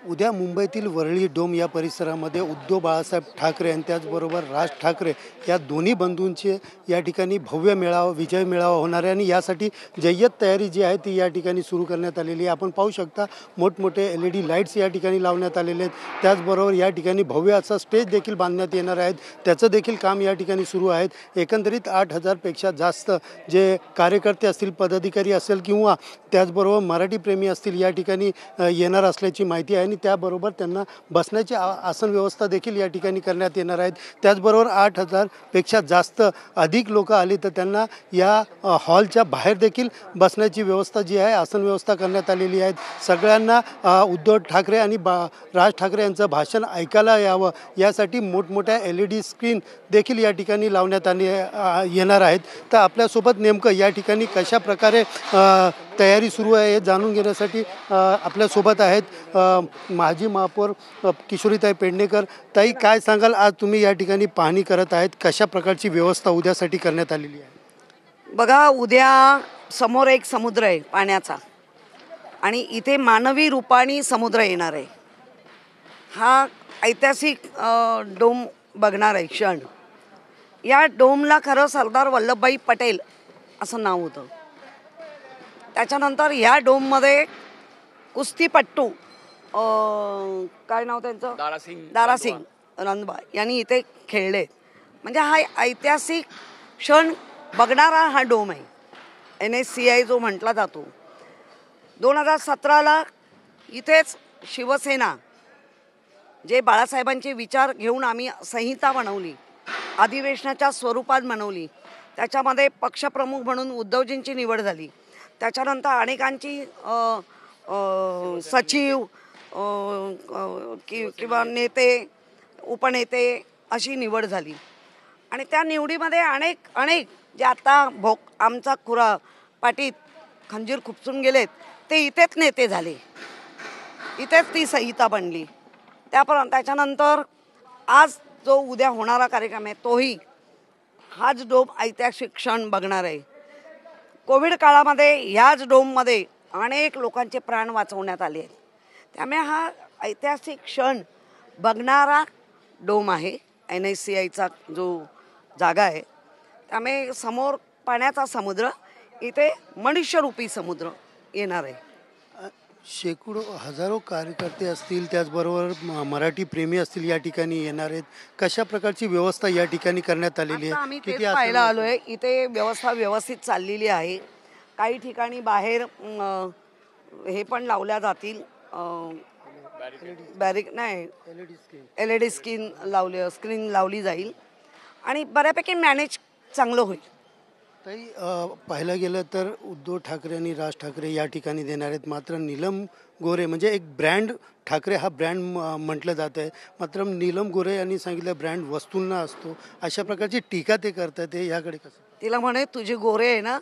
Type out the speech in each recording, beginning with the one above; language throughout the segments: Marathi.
उद्या मुंबईतील वरळी डोम या परिसरामध्ये उद्धव बाळासाहेब ठाकरे आणि त्याचबरोबर राज ठाकरे या दोन्ही बंधूंचे या ठिकाणी भव्य मेळावा विजय मेळावा होणार आहे आणि यासाठी जय्यत तयारी जी आहे ती या ठिकाणी सुरू करण्यात आलेली आहे। आपण पाहू शकता मोठमोठे LED लाईट्स या ठिकाणी लावण्यात आलेले आहेत। त्याचबरोबर या ठिकाणी भव्य असा स्टेज देखील बांधण्यात येणार आहेत, त्याचं देखील काम या ठिकाणी सुरू आहे। एकंदरीत 8,000 पेक्षा जास्त जे कार्यकर्ते असतील, पदाधिकारी असेल किंवा त्याचबरोबर मराठी प्रेमी असतील या ठिकाणी येणार असल्याची माहिती आहे आणि त्याबरोबर त्यांना बसण्याची आसन व्यवस्था देखील या ठिकाणी करण्यात येणार आहेत। त्याचबरोबर 8,000 पेक्षा जास्त अधिक लोक आले तर त्यांना या हॉलच्या बाहेर देखील बसण्याची व्यवस्था जी आहे, आसन व्यवस्था करण्यात आलेली आहे। सगळ्यांना उद्धव ठाकरे आणि राज ठाकरे यांचं भाषण ऐकायला यावं यासाठी मोठमोठ्या LED स्क्रीन देखील या ठिकाणी लावण्यात येणार आहेत। तर आपल्यासोबत नेमकं या ठिकाणी कशा प्रकारे तयारी सुरू आहे हे जाणून घेण्यासाठी आपल्यासोबत आहेत माजी महापौर किशोरीताई पेडणेकर। ताई, काय सांगाल, आज तुम्ही या ठिकाणी पाहणी करत आहेत, कशा प्रकारची व्यवस्था उद्यासाठी करण्यात आलेली आहे? बघा, उद्या समोर एक समुद्र आहे पाण्याचा आणि इथे मानवी रूपाने समुद्र येणार आहे। हा ऐतिहासिक डोम बघणार आहे क्षण। या डोमला खरं सरदार वल्लभभाई पटेल असं नाव होतं। त्याच्यानंतर या डोममध्ये कुस्तीपट्टू काय नाव त्यांचं, दारासिंग रंधवा यांनी इथे खेळले। म्हणजे हा ऐतिहासिक क्षण बघणारा हा डोम आहे। NSCI जो म्हटला जातो। 2017ला इथेच शिवसेना जे बाळासाहेबांचे विचार घेऊन आम्ही संहिता बनवली, अधिवेशनाच्या स्वरूपात बनवली, त्याच्यामध्ये पक्षप्रमुख म्हणून उद्धवजींची निवड झाली। त्याच्यानंतर अनेकांची सचिव किंवा नेते उपनेते अशी निवड झाली आणि त्या निवडीमध्ये अनेक जे आता आमचा खुरा पाठीत खंजीर खुपसून गेलेत ते इथेच नेते झाले, इथेच ती संहिता बनली। त्याच्यानंतर आज जो उद्या होणारा कार्यक्रम आहे तोही हाच डोम ऐतिहासिक क्षण बघणार आहे। कोविड काळामध्ये ह्याच डोममध्ये अनेक लोकांचे प्राण वाचवण्यात आले आहेत। त्यामुळे हा ऐतिहासिक क्षण बघणारा डोम आहे, NSCIचा जो जागा आहे। त्यामुळे समोर पाण्याचा समुद्र, इथे मनुष्यरूपी समुद्र येणार आहे। शेकडो हजारो कार्यकर्ते असतील, त्याचबरोबर मराठी प्रेमी असतील या ठिकाणी येणार आहेत। कशा प्रकारची व्यवस्था या ठिकाणी करण्यात आलेली आहे? आम्ही तेच पाहायला आलोय। इथे व्यवस्था व्यवस्थित चाललेली आहे। काही ठिकाणी बाहेर हे पण लावल्या जातील, LED स्क्रीन लावली जाईल आणि बऱ्यापैकी मॅनेज चांगलं होईल। ताई, पाहायला गेलं तर उद्धव ठाकरे आणि राज ठाकरे या ठिकाणी देणार आहेत, मात्र नीलम गोरे म्हणजे एक ब्रँड ठाकरे हा ब्रँड म्हटलं जात आहे, मात्र नीलम गोरे यांनी सांगितलं ब्रँड वस्तूंना असतो, अशा प्रकारची टीका ते करतात। याकडे कसं? तिला म्हणे तुझे गोरे आहे ना,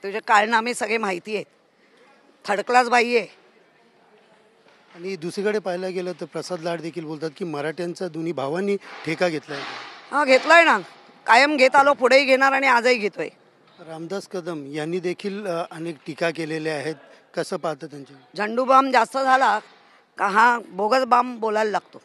तुझे कारनामे सगळे माहिती आहेत, थर्ड क्लास बाई आहे। आणि दुसरीकडे पाहायला गेलं तर प्रसाद लाड देखील बोलतात की मराठ्यांचा दोन्ही भावांनी ठेका घेतला आहे। हा, घेतलाय ना, कायम घेत आलो, पुढेही घेणार आणि आजही घेतोय। रामदास कदम यांनी देखील अनेक टीका केलेल्या आहेत, कसं पाहतं त्यांची? झंडू बाम जास्त झाला का हा बोगस बाम बोलायला लागतो।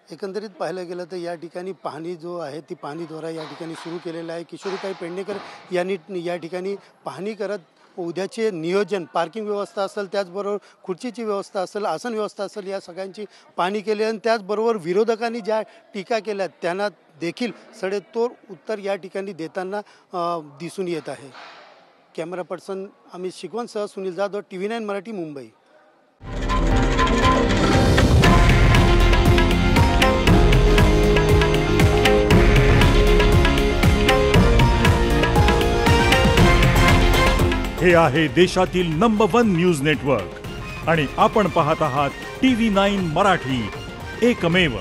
एकंदरीत पाहायला गेलं तर या ठिकाणी पाहणी जो आहे ती पाहणीद्वारा या ठिकाणी सुरू केलेला आहे। किशोरीताई पेडणेकर यांनी या ठिकाणी पाहणी करत उद्याचे नियोजन, पार्किंग व्यवस्था असेल, त्याचबरोबर खुर्चीची व्यवस्था असेल, आसन व्यवस्था असेल, या सगळ्यांची पाहणी केली आणि त्याचबरोबर विरोधकांनी ज्या टीका केल्या त्यांना देखील सडेतोड उत्तर या ठिकाणी देताना दिसून येत आहे। Camera person Amit शिकवणसह Sunil Jadhav, TV9 Marathi, Mumbai. हे आहे देशातील नंबर 1 न्यूज नेटवर्क आणि आपण पाहत आहात TV9 मराठी, एकमेव।